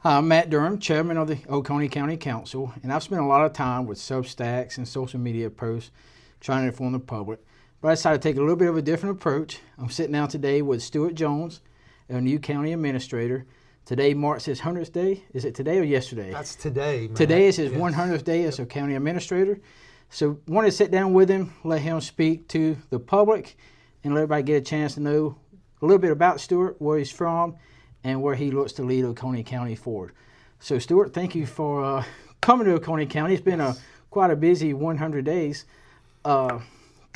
Hi, I'm Matt Durham, Chairman of the Oconee County Council, and I've spent a lot of time with Substacks and social media posts trying to inform the public. But I decided to take a little bit of a different approach. I'm sitting down today with Stewart Jones, our new County Administrator. Today marks his 100th day. Is it today or yesterday? That's today, Matt. Today is his Yes. 100th day as a County Administrator. So wanted to sit down with him, let him speak to the public, and let everybody get a chance to know a little bit about Stewart, where he's from, and where he looks to lead Oconee County forward. So Stewart, thank you for coming to Oconee County. It's been quite a busy 100 days. Kind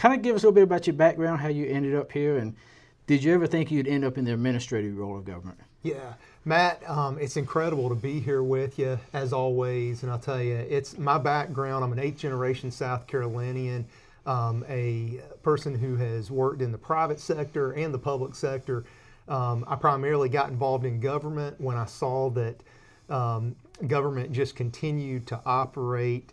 of give us a little bit about your background, how you ended up here, and did you ever think you'd end up in the administrative role of government? Yeah, Matt, it's incredible to be here with you as always. And I'll tell you, it's my background. I'm an 8th generation South Carolinian, a person who has worked in the private sector and the public sector. I primarily got involved in government when I saw that government just continued to operate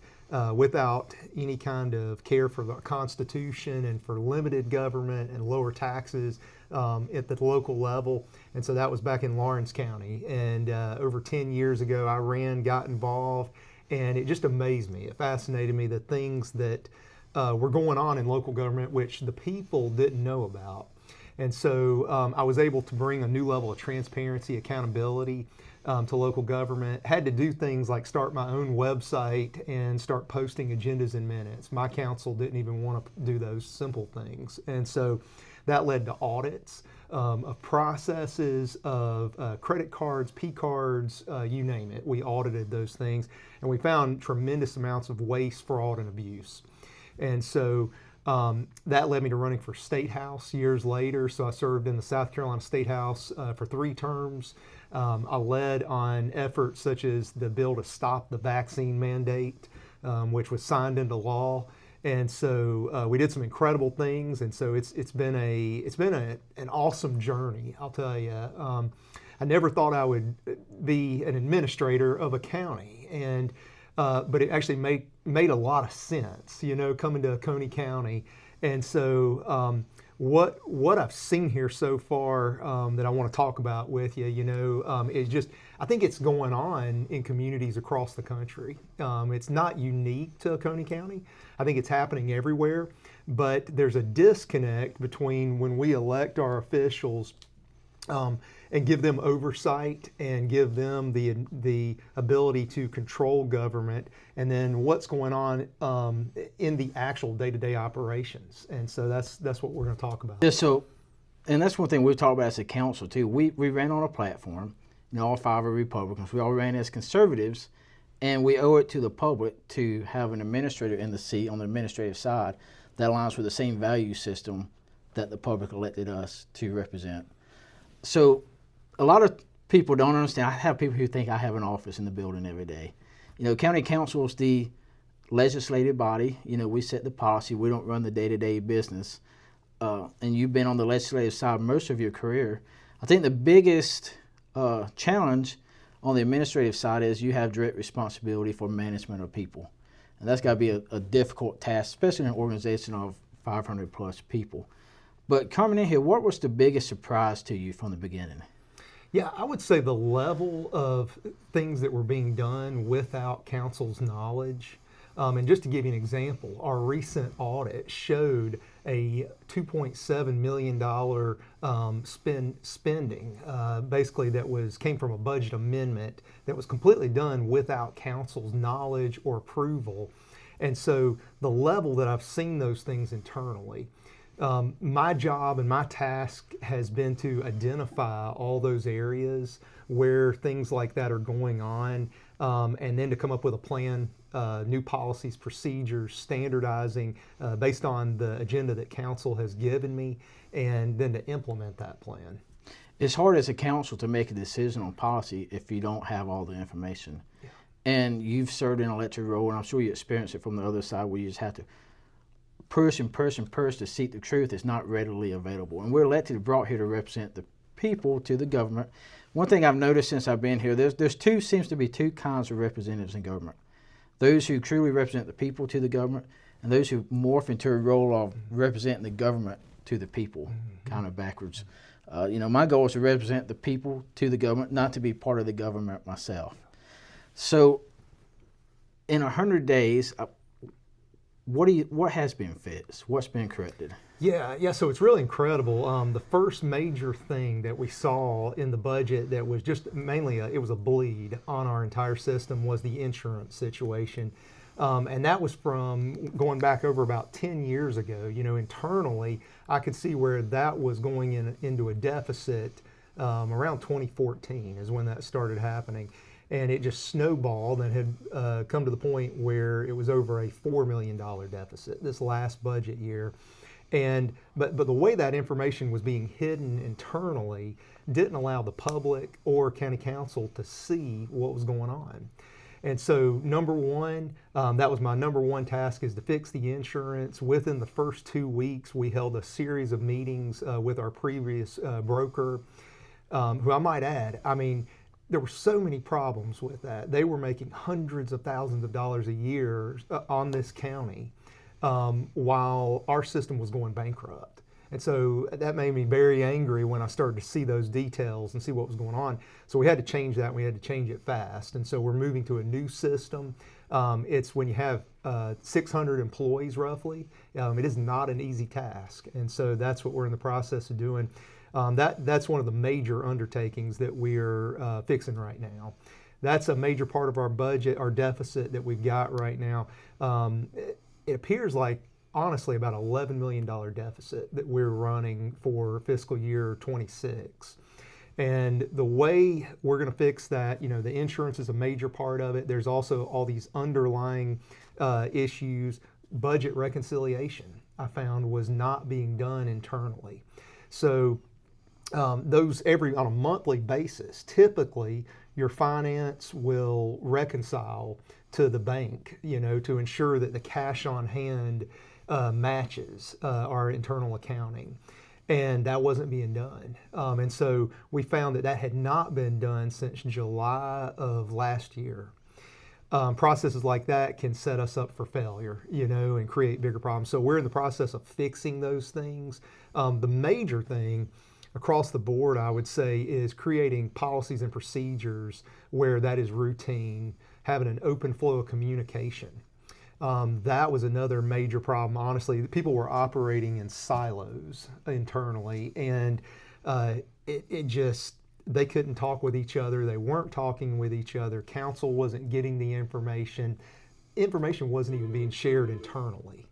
without any kind of care for the Constitution and for limited government and lower taxes at the local level. And so that was back in Lawrence County. And over 10 years ago, I got involved, and it just amazed me. It fascinated me, the things that were going on in local government, which the people didn't know about. And so I was able to bring a new level of transparency, accountability to local government. Had to do things like start my own website and start posting agendas and minutes. My council didn't even want to do those simple things. And so that led to audits of processes, of credit cards, P cards, you name it. We audited those things, and we found tremendous amounts of waste, fraud, and abuse. And so that led me to running for State House years later. So I served in the South Carolina State House for 3 terms. I led on efforts such as the bill to stop the vaccine mandate, which was signed into law. And so we did some incredible things. And so it's been an awesome journey, I'll tell you. I never thought I would be an administrator of a county, but it actually made a lot of sense, coming to Oconee County. And so what I've seen here so far that I want to talk about with you, is just, I think it's going on in communities across the country. It's not unique to Oconee County. I think it's happening everywhere, but there's a disconnect between when we elect our officials and give them oversight and give them the ability to control government, and then what's going on in the actual day-to-day operations. And so that's what we're going to talk about. Yeah, and that's one thing we talk about as a council too. We ran on a platform, all 5 are Republicans. We all ran as conservatives, and we owe it to the public to have an administrator in the seat on the administrative side that aligns with the same value system that the public elected us to represent. So a lot of people don't understand. I have people who think I have an office in the building every day. County council is the legislative body. We set the policy. We don't run the day-to-day business. And you've been on the legislative side most of your career. I think the biggest challenge on the administrative side is you have direct responsibility for management of people. And that's got to be a difficult task, especially in an organization of 500 plus people. But coming in here, what was the biggest surprise to you from the beginning? Yeah, I would say the level of things that were being done without council's knowledge. And just to give you an example, our recent audit showed a $2.7 million spending, basically came from a budget amendment that was completely done without council's knowledge or approval. And so the level that I've seen those things internally, my job and my task has been to identify all those areas where things like that are going on, and then to come up with a plan, new policies, procedures, standardizing based on the agenda that council has given me, and then to implement that plan. It's hard as a council to make a decision on policy if you don't have all the information. Yeah. And you've served in an elected role, and I'm sure you experienced it from the other side where you just have to push to seek the truth is not readily available. And we're elected, brought here to represent the people to the government. One thing I've noticed since I've been here, seems to be two kinds of representatives in government. Those who truly represent the people to the government, and those who morph into a role of representing the government to the people, kind of backwards. My goal is to represent the people to the government, not to be part of the government myself. So, in 100 days, what has been fixed? What's been corrected? Yeah. So it's really incredible. The first major thing that we saw in the budget that was just mainly it was a bleed on our entire system was the insurance situation. And that was from going back over about 10 years ago. Internally, I could see where that was going into a deficit around 2014 is when that started happening. And it just snowballed and had come to the point where it was over a $4 million deficit this last budget year. But the way that information was being hidden internally didn't allow the public or county council to see what was going on. And so number one, that was my number one task, is to fix the insurance. Within the first 2 weeks, we held a series of meetings with our previous broker, who I might add, there were so many problems with that. They were making hundreds of thousands of dollars a year on this county while our system was going bankrupt. And so that made me very angry when I started to see those details and see what was going on. So we had to change that. We had to change it fast. And so we're moving to a new system. It's when you have 600 employees roughly. It is not an easy task. And so that's what we're in the process of doing. That's one of the major undertakings that we're fixing right now. That's a major part of our budget, our deficit that we've got right now. It appears like, honestly, about $11 million deficit that we're running for fiscal year 26. And the way we're going to fix that, the insurance is a major part of it. There's also all these underlying issues. Budget reconciliation, I found, was not being done internally. So those on a monthly basis, typically your finance will reconcile to the bank, to ensure that the cash on hand matches our internal accounting. And that wasn't being done. And so we found that had not been done since July of last year. Processes like that can set us up for failure, and create bigger problems. So we're in the process of fixing those things. The major thing across the board, I would say, is creating policies and procedures where that is routine, having an open flow of communication. That was another major problem. Honestly, people were operating in silos internally, and they couldn't talk with each other. They weren't talking with each other. Council wasn't getting the information. Information wasn't even being shared internally.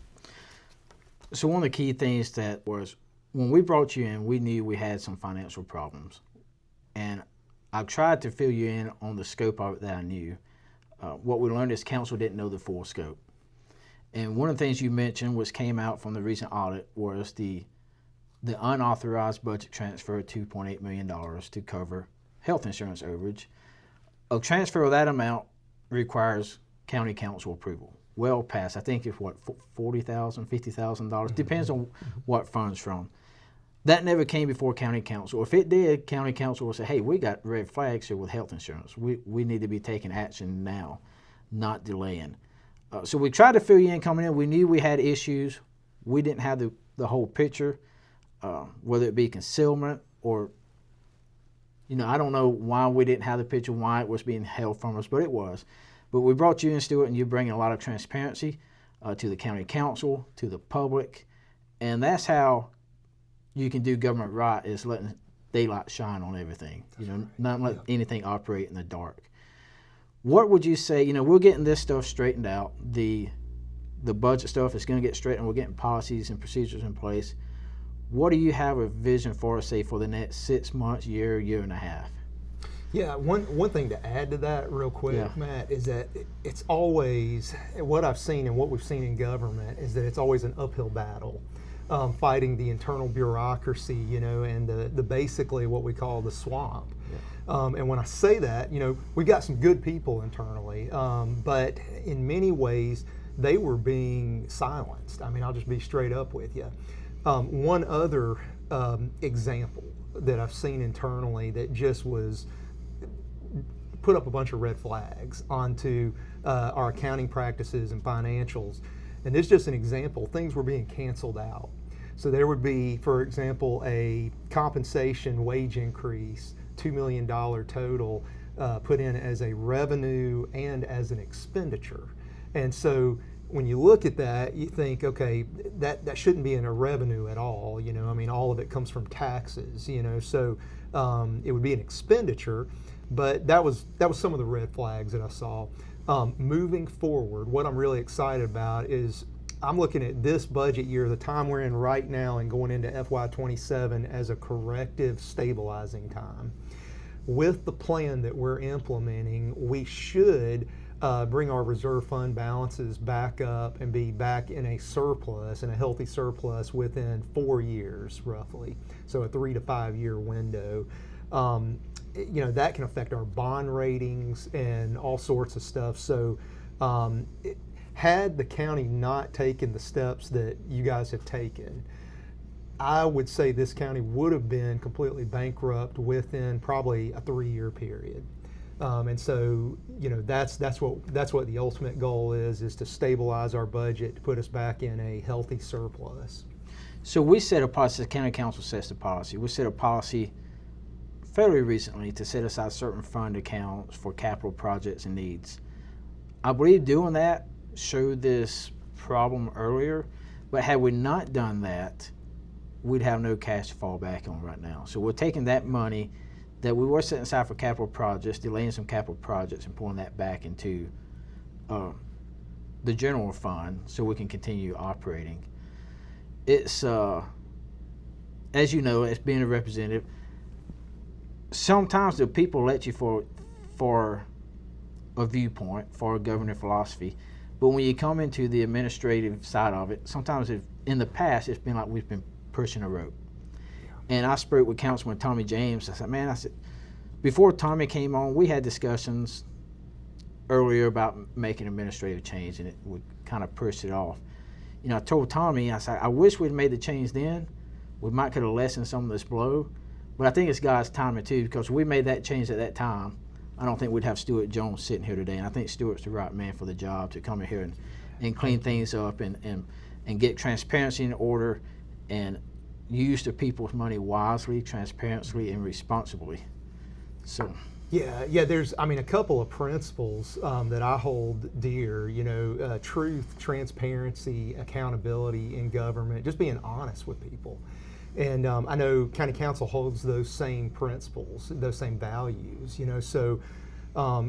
So one of the key things that was, when we brought you in, we knew we had some financial problems. And I tried to fill you in on the scope of it that I knew. What we learned is council didn't know the full scope. And one of the things you mentioned, which came out from the recent audit, was the unauthorized budget transfer of $2.8 million to cover health insurance overage. A transfer of that amount requires county council approval. Well past, I think it's $40,000, $50,000, depends on what funds from. That never came before county council. If it did, county council would say, hey, we got red flags here with health insurance. We need to be taking action now, not delaying. So we tried to fill you in coming in. We knew we had issues. We didn't have the whole picture, whether it be concealment or, I don't know why we didn't have the picture, why it was being held from us, but it was. But we brought you in, Stewart, and you're bringing a lot of transparency to the county council, to the public, and that's how you can do government right, is letting daylight shine on everything, not let anything operate in the dark. What would you say, we're getting this stuff straightened out, the budget stuff is going to get straightened, we're getting policies and procedures in place. What do you have a vision for us, say, for the next 6 months, year and a half? Yeah, one thing to add to that real quick, Matt, is that it's always, what I've seen and what we've seen in government is that it's always an uphill battle. Fighting the internal bureaucracy, and the basically what we call the swamp. And when I say that, we've got some good people internally, but in many ways they were being silenced. I'll just be straight up with you. One other example that I've seen internally that just was put up a bunch of red flags onto our accounting practices and financials. And this is just an example. Things were being canceled out. So there would be, for example, a compensation wage increase, $2 million total, put in as a revenue and as an expenditure. And so when you look at that, you think, okay, that shouldn't be in a revenue at all. I mean, all of it comes from taxes. So it would be an expenditure. But that was some of the red flags that I saw. Moving forward, what I'm really excited about is I'm looking at this budget year, the time we're in right now, and going into FY27 as a corrective stabilizing time. With the plan that we're implementing, we should bring our reserve fund balances back up and be back in a surplus, in a healthy surplus within 4 years, roughly. So a 3 to 5 year window. That can affect our bond ratings and all sorts of stuff. So had the county not taken the steps that you guys have taken, I would say this county would have been completely bankrupt within probably a 3 year period. And so, that's what the ultimate goal is to stabilize our budget, to put us back in a healthy surplus. So we set a policy, the county council sets the policy. We set a policy fairly recently to set aside certain fund accounts for capital projects and needs. I believe doing that showed this problem earlier, but had we not done that, we'd have no cash to fall back on right now. So we're taking that money that we were setting aside for capital projects, delaying some capital projects, and pulling that back into the general fund so we can continue operating. It's, as you know, as being a representative, sometimes the people elect you for a viewpoint, for a governing philosophy, but when you come into the administrative side of it, sometimes in the past it's been like we've been pushing a rope. And I spoke with Councilman Tommy James. I said, before Tommy came on, we had discussions earlier about making administrative change, and we kind of pushed it off. I told Tommy, I said, I wish we'd made the change then. We might could have lessened some of this blow. But I think it's God's timing too, because if we made that change at that time, I don't think we'd have Stewart Jones sitting here today. And I think Stewart's the right man for the job to come in here and clean things up and get transparency in order and use the people's money wisely, transparently, and responsibly. So. Yeah. There's, a couple of principles that I hold dear. Truth, transparency, accountability in government, just being honest with people. And I know County Council holds those same principles, those same values. So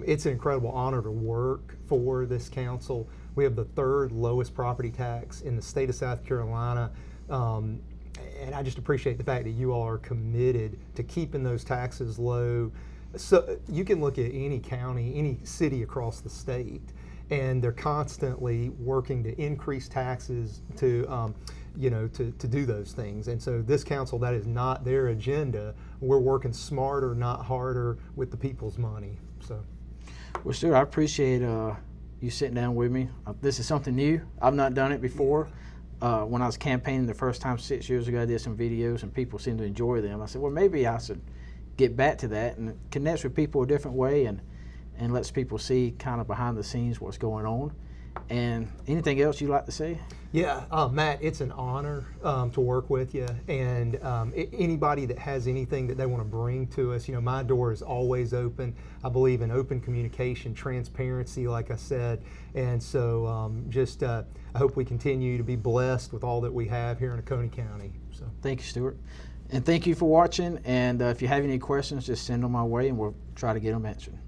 it's an incredible honor to work for this council. We have the 3rd lowest property tax in the state of South Carolina. And I just appreciate the fact that you all are committed to keeping those taxes low. So you can look at any county, any city across the state, and they're constantly working to increase taxes to do those things. And so this council, that is not their agenda. We're working smarter, not harder, with the people's money. So, well, Stuart, I appreciate you sitting down with me. This is something new. I've not done it before. When I was campaigning the first time 6 years ago, I did some videos and people seemed to enjoy them. I said, well, maybe I should get back to that and connect with people a different way and lets people see kind of behind the scenes what's going on. And anything else you'd like to say? Yeah, Matt, it's an honor to work with you. And anybody that has anything that they want to bring to us, my door is always open. I believe in open communication, transparency, like I said. And so I hope we continue to be blessed with all that we have here in Oconee County. So thank you, Stuart. And thank you for watching. And if you have any questions, just send them my way and we'll try to get them answered.